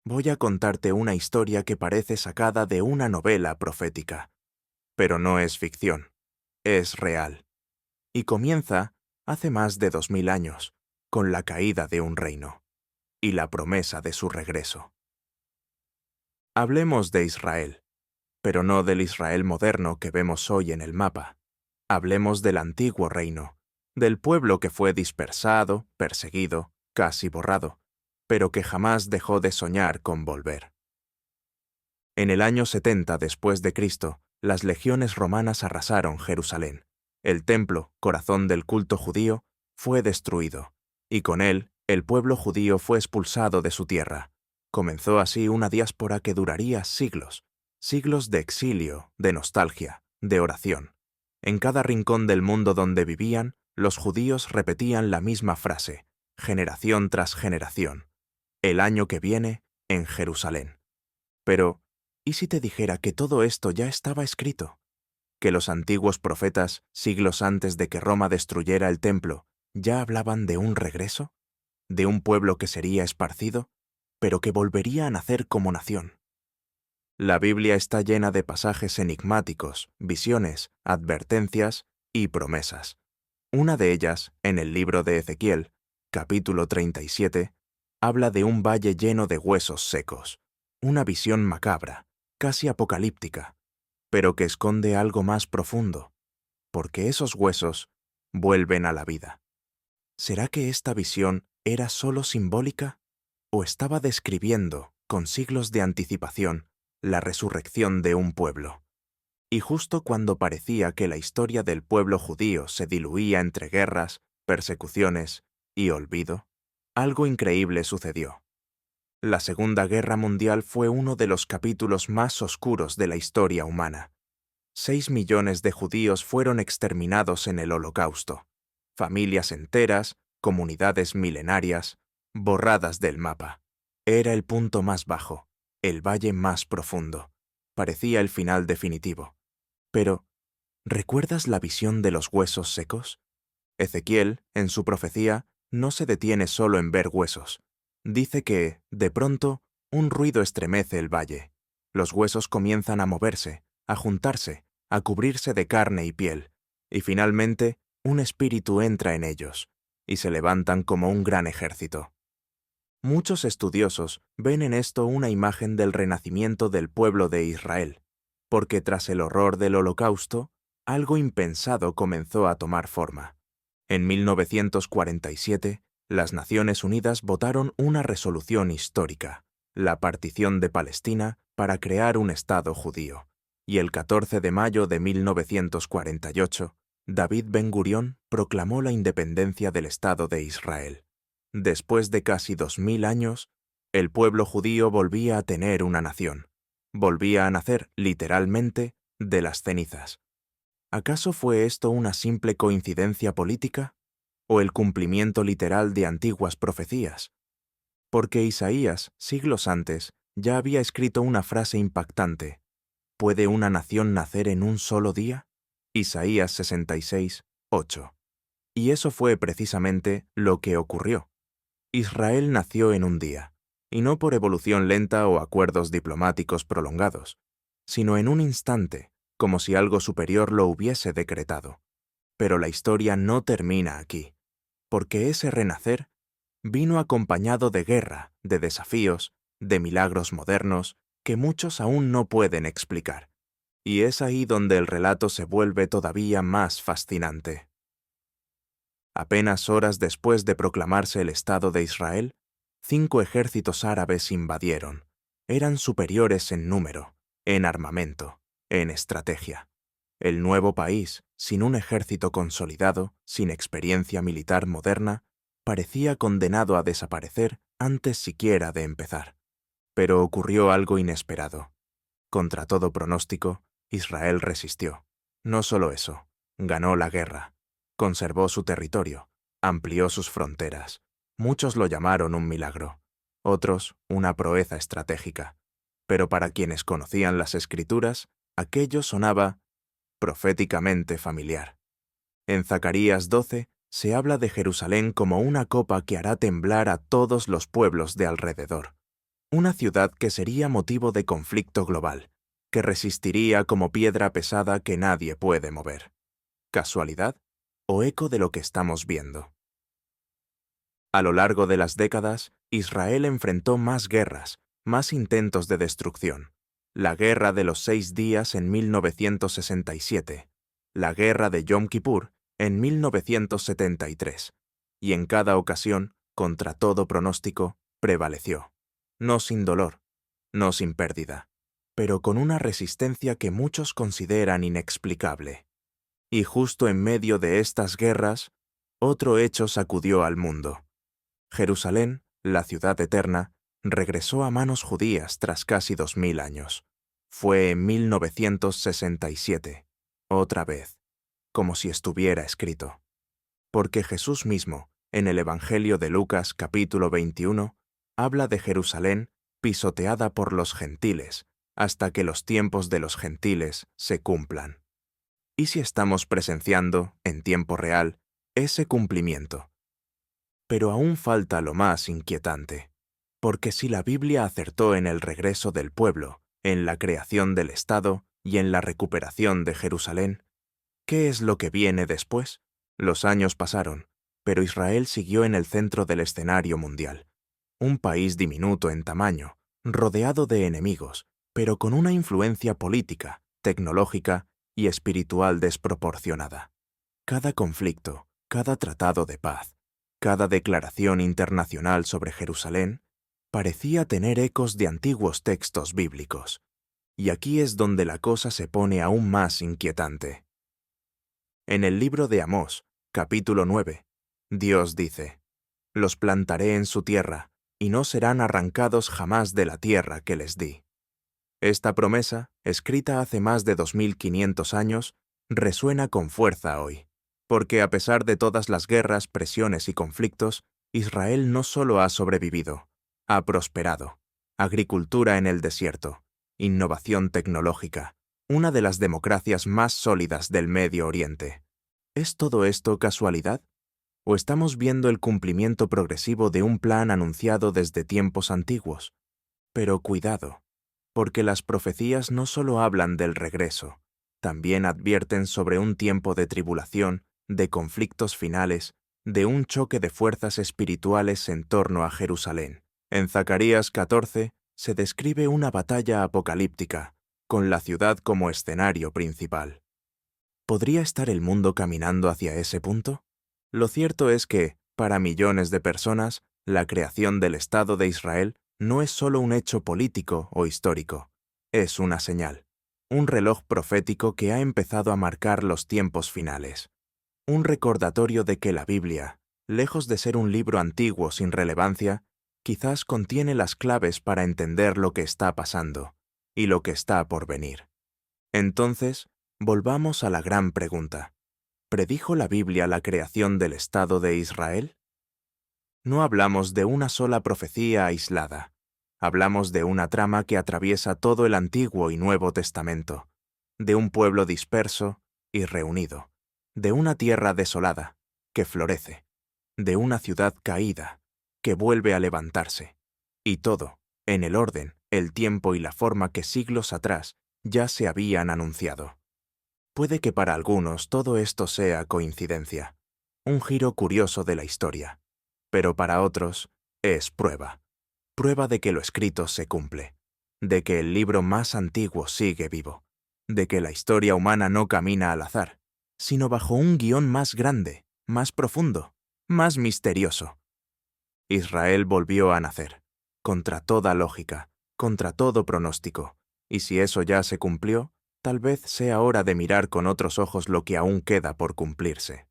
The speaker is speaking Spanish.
voy a contarte una historia que parece sacada de una novela profética. Pero no es ficción, es real. Y comienza hace más de 2000 años, con la caída de un reino y la promesa de su regreso. Hablemos de Israel, pero no del Israel moderno que vemos hoy en el mapa. Hablemos del antiguo reino, del pueblo que fue dispersado, perseguido, casi borrado, pero que jamás dejó de soñar con volver. En el año 70 después de Cristo, las legiones romanas arrasaron Jerusalén. El templo, corazón del culto judío, fue destruido, y con él, el pueblo judío fue expulsado de su tierra. Comenzó así una diáspora que duraría siglos, siglos de exilio, de nostalgia, de oración. En cada rincón del mundo donde vivían, los judíos repetían la misma frase, generación tras generación: el año que viene, en Jerusalén. Pero, ¿y si te dijera que todo esto ya estaba escrito? Que los antiguos profetas, siglos antes de que Roma destruyera el templo, ya hablaban de un regreso, de un pueblo que sería esparcido, pero que volvería a nacer como nación. La Biblia está llena de pasajes enigmáticos, visiones, advertencias y promesas. Una de ellas, en el libro de Ezequiel, capítulo 37, habla de un valle lleno de huesos secos, una visión macabra, casi apocalíptica, pero que esconde algo más profundo, porque esos huesos vuelven a la vida. ¿Será que esta visión era solo simbólica o estaba describiendo, con siglos de anticipación, la resurrección de un pueblo? Y justo cuando parecía que la historia del pueblo judío se diluía entre guerras, persecuciones y olvido, algo increíble sucedió. La Segunda Guerra Mundial fue uno de los capítulos más oscuros de la historia humana. 6 millones de judíos fueron exterminados en el Holocausto. Familias enteras, comunidades milenarias, borradas del mapa. Era el punto más bajo, el valle más profundo. Parecía el final definitivo. Pero, ¿recuerdas la visión de los huesos secos? Ezequiel, en su profecía, no se detiene solo en ver huesos. Dice que, de pronto, un ruido estremece el valle. Los huesos comienzan a moverse, a juntarse, a cubrirse de carne y piel, y finalmente, un espíritu entra en ellos, y se levantan como un gran ejército. Muchos estudiosos ven en esto una imagen del renacimiento del pueblo de Israel, porque tras el horror del Holocausto, algo impensado comenzó a tomar forma. En 1947, las Naciones Unidas votaron una resolución histórica, la partición de Palestina para crear un Estado judío, y el 14 de mayo de 1948, David Ben-Gurión proclamó la independencia del Estado de Israel. Después de casi 2000 años, el pueblo judío volvía a tener una nación. Volvía a nacer, literalmente, de las cenizas. ¿Acaso fue esto una simple coincidencia política? ¿O el cumplimiento literal de antiguas profecías? Porque Isaías, siglos antes, ya había escrito una frase impactante: ¿puede una nación nacer en un solo día? Isaías 66, 8. Y eso fue precisamente lo que ocurrió. Israel nació en un día, y no por evolución lenta o acuerdos diplomáticos prolongados, sino en un instante, como si algo superior lo hubiese decretado. Pero la historia no termina aquí, porque ese renacer vino acompañado de guerra, de desafíos, de milagros modernos que muchos aún no pueden explicar. Y es ahí donde el relato se vuelve todavía más fascinante. Apenas horas después de proclamarse el Estado de Israel, 5 ejércitos árabes invadieron. Eran superiores en número, en armamento, en estrategia. El nuevo país, sin un ejército consolidado, sin experiencia militar moderna, parecía condenado a desaparecer antes siquiera de empezar. Pero ocurrió algo inesperado. Contra todo pronóstico, Israel resistió. No solo eso, ganó la guerra. Conservó su territorio, amplió sus fronteras. Muchos lo llamaron un milagro, otros una proeza estratégica. Pero para quienes conocían las Escrituras, aquello sonaba proféticamente familiar. En Zacarías 12 se habla de Jerusalén como una copa que hará temblar a todos los pueblos de alrededor. Una ciudad que sería motivo de conflicto global, que resistiría como piedra pesada que nadie puede mover. ¿Casualidad o eco de lo que estamos viendo? A lo largo de las décadas, Israel enfrentó más guerras, más intentos de destrucción. La Guerra de los 6 días en 1967, la Guerra de Yom Kippur en 1973, y en cada ocasión, contra todo pronóstico, prevaleció. No sin dolor, no sin pérdida, pero con una resistencia que muchos consideran inexplicable. Y justo en medio de estas guerras, otro hecho sacudió al mundo. Jerusalén, la ciudad eterna, regresó a manos judías tras casi 2000 años. Fue en 1967, otra vez, como si estuviera escrito. Porque Jesús mismo, en el Evangelio de Lucas capítulo 21, habla de Jerusalén pisoteada por los gentiles, hasta que los tiempos de los gentiles se cumplan. ¿Y si estamos presenciando, en tiempo real, ese cumplimiento? Pero aún falta lo más inquietante, porque si la Biblia acertó en el regreso del pueblo, en la creación del Estado y en la recuperación de Jerusalén, ¿qué es lo que viene después? Los años pasaron, pero Israel siguió en el centro del escenario mundial. Un país diminuto en tamaño, rodeado de enemigos, pero con una influencia política, tecnológica y espiritual desproporcionada. Cada conflicto, cada tratado de paz, cada declaración internacional sobre Jerusalén parecía tener ecos de antiguos textos bíblicos. Y aquí es donde la cosa se pone aún más inquietante. En el libro de Amós, capítulo 9, Dios dice: «Los plantaré en su tierra, y no serán arrancados jamás de la tierra que les di». Esta promesa, escrita hace más de 2500 años, resuena con fuerza hoy. Porque a pesar de todas las guerras, presiones y conflictos, Israel no solo ha sobrevivido, ha prosperado. Agricultura en el desierto, innovación tecnológica, una de las democracias más sólidas del Medio Oriente. ¿Es todo esto casualidad? ¿O estamos viendo el cumplimiento progresivo de un plan anunciado desde tiempos antiguos? Pero cuidado, porque las profecías no solo hablan del regreso, también advierten sobre un tiempo de tribulación, de conflictos finales, de un choque de fuerzas espirituales en torno a Jerusalén. En Zacarías 14 se describe una batalla apocalíptica, con la ciudad como escenario principal. ¿Podría estar el mundo caminando hacia ese punto? Lo cierto es que, para millones de personas, la creación del Estado de Israel no es solo un hecho político o histórico, es una señal, un reloj profético que ha empezado a marcar los tiempos finales. Un recordatorio de que la Biblia, lejos de ser un libro antiguo sin relevancia, quizás contiene las claves para entender lo que está pasando y lo que está por venir. Entonces, volvamos a la gran pregunta. ¿Predijo la Biblia la creación del Estado de Israel? No hablamos de una sola profecía aislada. Hablamos de una trama que atraviesa todo el Antiguo y Nuevo Testamento, de un pueblo disperso y reunido, de una tierra desolada, que florece, de una ciudad caída, que vuelve a levantarse, y todo, en el orden, el tiempo y la forma que siglos atrás ya se habían anunciado. Puede que para algunos todo esto sea coincidencia, un giro curioso de la historia, pero para otros es prueba de que lo escrito se cumple, de que el libro más antiguo sigue vivo, de que la historia humana no camina al azar, sino bajo un guión más grande, más profundo, más misterioso. Israel volvió a nacer, contra toda lógica, contra todo pronóstico, y si eso ya se cumplió, tal vez sea hora de mirar con otros ojos lo que aún queda por cumplirse.